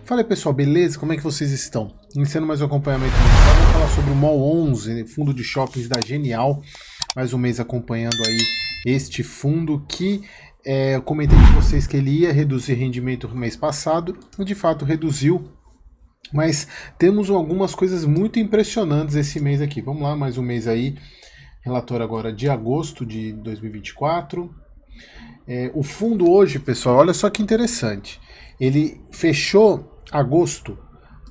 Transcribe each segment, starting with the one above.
Fala aí, pessoal, beleza? Como é que vocês estão? Iniciando mais um acompanhamento mensal, vamos falar sobre o MOL 11, fundo de shoppings da Genial. Mais um mês acompanhando aí este fundo que eu comentei com vocês que ele ia reduzir rendimento no mês passado, e de fato reduziu. Mas temos algumas coisas muito impressionantes esse mês aqui. Vamos lá, mais um mês aí. Relatório agora de agosto de 2024. O fundo hoje, pessoal, olha só que interessante. Ele fechou agosto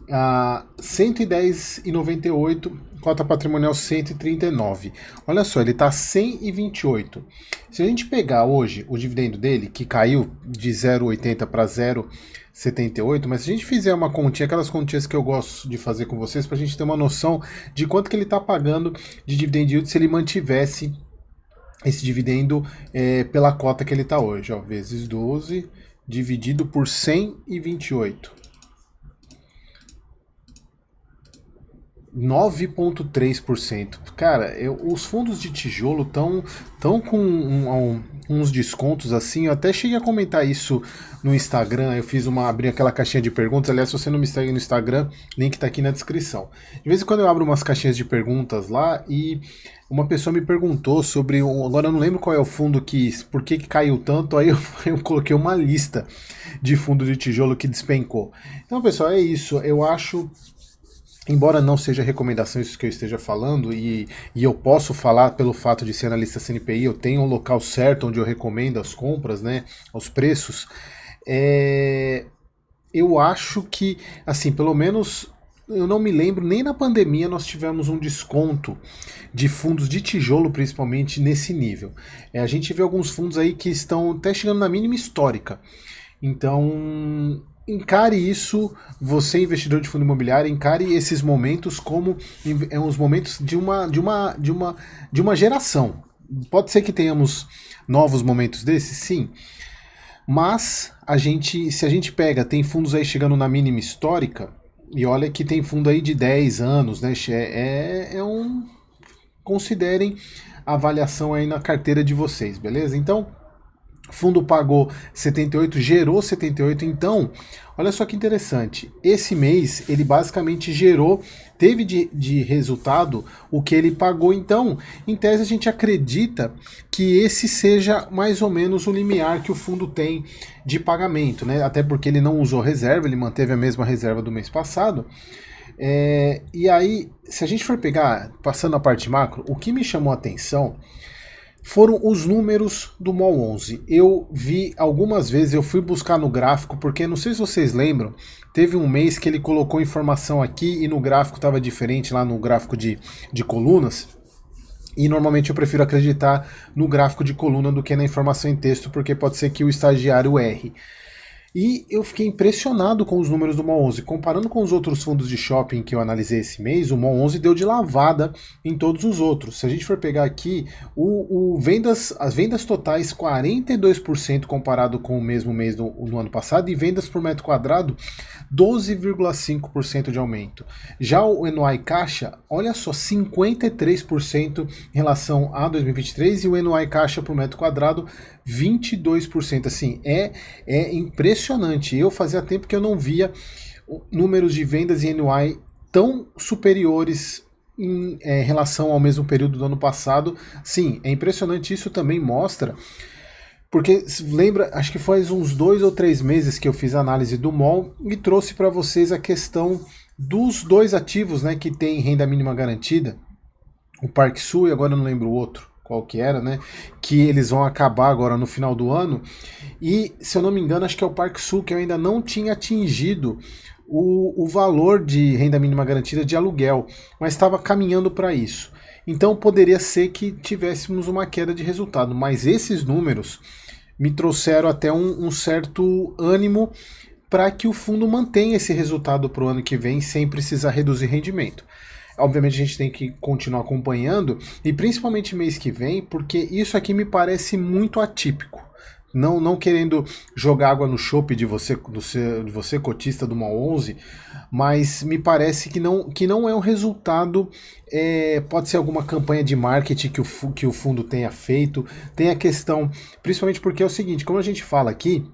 a 110,98, cota patrimonial 139. Olha só, ele está 128. Se a gente pegar hoje o dividendo dele, que caiu de 0,80 para 0,78, mas se a gente fizer uma continha, aquelas continhas que eu gosto de fazer com vocês, para a gente ter uma noção de quanto que ele está pagando de dividend yield se ele mantivesse esse dividendo pela cota que ele está hoje, ó, vezes 12, dividido por 128. 9,3%. Cara, os fundos de tijolo estão com uns descontos assim. Eu até cheguei a comentar isso no Instagram. Eu abri aquela caixinha de perguntas. Aliás, se você não me segue no Instagram, link tá aqui na descrição. De vez em quando eu abro umas caixinhas de perguntas lá e uma pessoa me perguntou sobre. Agora eu não lembro qual é o fundo por que caiu tanto. Aí eu coloquei uma lista de fundo de tijolo que despencou. Então, pessoal, é isso. Eu acho. Embora não seja recomendação isso que eu esteja falando, e eu posso falar pelo fato de ser analista CNPI, eu tenho um local certo onde eu recomendo as compras, né, os preços, eu acho que, assim, pelo menos eu não me lembro, nem na pandemia nós tivemos um desconto de fundos de tijolo, principalmente nesse nível. A gente vê alguns fundos aí que estão até chegando na mínima histórica. Então, encare isso, você investidor de fundo imobiliário, encare esses momentos como os momentos de uma geração. Pode ser que tenhamos novos momentos desses, sim, mas se a gente pega, tem fundos aí chegando na mínima histórica, e olha que tem fundo aí de 10 anos, né? Considerem a avaliação aí na carteira de vocês, beleza? Então, fundo pagou 78, gerou 78, então, olha só que interessante, esse mês ele basicamente teve de resultado o que ele pagou, então, em tese a gente acredita que esse seja mais ou menos o limiar que o fundo tem de pagamento, né? Até porque ele não usou reserva, ele manteve a mesma reserva do mês passado. E aí, se a gente for pegar, passando a parte macro, o que me chamou a atenção foram os números do MOL 11. Eu vi algumas vezes, eu fui buscar no gráfico, porque não sei se vocês lembram, teve um mês que ele colocou informação aqui e no gráfico estava diferente, lá no gráfico de colunas. E normalmente eu prefiro acreditar no gráfico de coluna do que na informação em texto, porque pode ser que o estagiário erre. E eu fiquei impressionado com os números do MOL 11. Comparando com os outros fundos de shopping que eu analisei esse mês, o MOL 11 deu de lavada em todos os outros. Se a gente for pegar aqui, as vendas totais 42% comparado com o mesmo mês no ano passado, e vendas por metro quadrado 12,5% de aumento. Já o NOI caixa, olha só, 53% em relação a 2023, e o NOI caixa por metro quadrado 22%. Assim, é impressionante. Eu fazia tempo que eu não via números de vendas e NOI tão superiores em relação ao mesmo período do ano passado. Sim, é impressionante. Isso também mostra, porque lembra, acho que faz uns 2 ou 3 meses que eu fiz a análise do MOL e trouxe para vocês a questão dos dois ativos, né, que tem renda mínima garantida, o Parque Sul e agora eu não lembro o outro qual que era, né? Que eles vão acabar agora no final do ano. E, se eu não me engano, acho que é o Parque Sul, que eu ainda não tinha atingido o valor de renda mínima garantida de aluguel, mas estava caminhando para isso. Então poderia ser que tivéssemos uma queda de resultado, mas esses números me trouxeram até um certo ânimo para que o fundo mantenha esse resultado para o ano que vem sem precisar reduzir rendimento. Obviamente a gente tem que continuar acompanhando, e principalmente mês que vem, porque isso aqui me parece muito atípico. Não querendo jogar água no chope de você cotista do MOL 11, mas me parece que não é um resultado, pode ser alguma campanha de marketing que o fundo tenha feito, tem a questão, principalmente porque é o seguinte, como a gente fala aqui,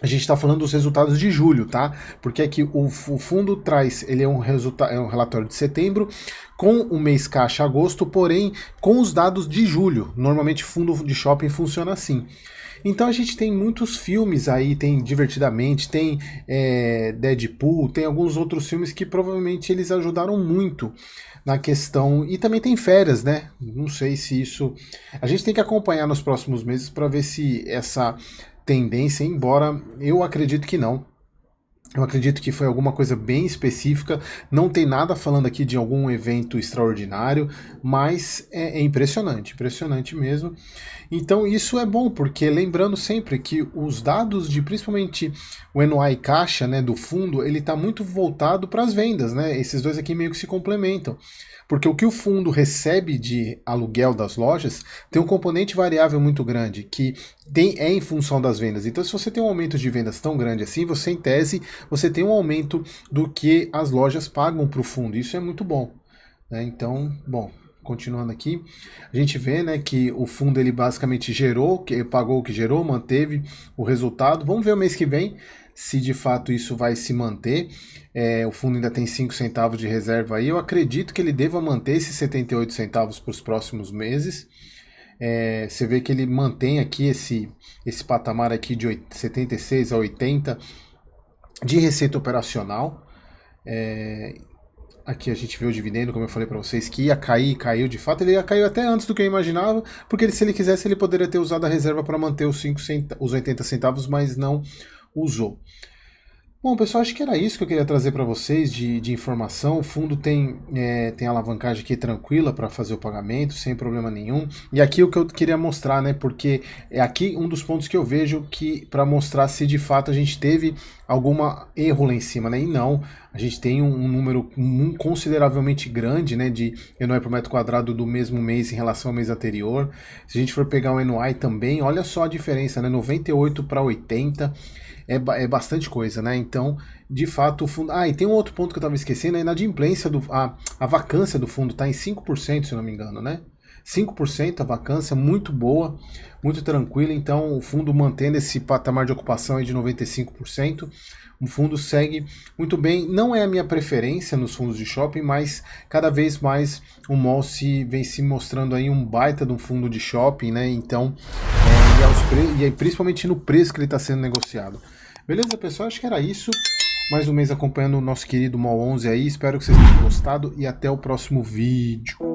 A gente está falando dos resultados de julho, tá? Porque aqui o fundo traz, ele é um relatório de setembro com o mês caixa agosto, porém com os dados de julho. Normalmente fundo de shopping funciona assim. Então a gente tem muitos filmes aí, tem Divertidamente, tem Deadpool, tem alguns outros filmes que provavelmente eles ajudaram muito na questão. E também tem férias, né? Não sei se isso. A gente tem que acompanhar nos próximos meses para ver se essa tendência, embora eu acredito que não. Eu acredito que foi alguma coisa bem específica, não tem nada falando aqui de algum evento extraordinário, mas é impressionante, impressionante mesmo. Então isso é bom, porque lembrando sempre que os dados de principalmente o NOI caixa, né, do fundo, ele está muito voltado para as vendas, né? Esses dois aqui meio que se complementam. Porque o que o fundo recebe de aluguel das lojas tem um componente variável muito grande, que é em função das vendas. Então, se você tem um aumento de vendas tão grande assim, você, em tese, você tem um aumento do que as lojas pagam para o fundo. Isso é muito bom, né? Então, bom, continuando aqui, a gente vê, né, que o fundo ele basicamente gerou, que pagou o que gerou, manteve o resultado. Vamos ver o mês que vem se de fato isso vai se manter. O fundo ainda tem 5 centavos de reserva aí. Eu acredito que ele deva manter esses 78 centavos para os próximos meses. Você vê que ele mantém aqui esse patamar aqui de 76 a 80 de receita operacional. Aqui a gente vê o dividendo, como eu falei para vocês, que ia cair, caiu de fato. Ele ia cair até antes do que eu imaginava, porque se ele quisesse, ele poderia ter usado a reserva para manter os 80 centavos, mas não usou. Bom, pessoal, acho que era isso que eu queria trazer para vocês de informação. O fundo tem alavancagem aqui tranquila para fazer o pagamento, sem problema nenhum. E aqui o que eu queria mostrar, né? Porque é aqui um dos pontos que eu vejo que para mostrar se de fato a gente teve algum erro lá em cima, né? E não, a gente tem um número consideravelmente grande, né? De NOI por metro quadrado do mesmo mês em relação ao mês anterior. Se a gente for pegar o NOI também, olha só a diferença, né? 98 para 80. É bastante coisa, né? Então, de fato, o fundo. E tem um outro ponto que eu estava esquecendo: a inadimplência, a vacância do fundo está em 5%, se não me engano, né? 5% a vacância, muito boa, muito tranquila. Então, o fundo mantendo esse patamar de ocupação aí de 95%. O fundo segue muito bem. Não é a minha preferência nos fundos de shopping, mas cada vez mais o mall vem se mostrando aí um baita de um fundo de shopping, né? Então, e principalmente no preço que ele está sendo negociado. Beleza, pessoal? Acho que era isso. Mais um mês acompanhando o nosso querido Mall 11 aí. Espero que vocês tenham gostado e até o próximo vídeo.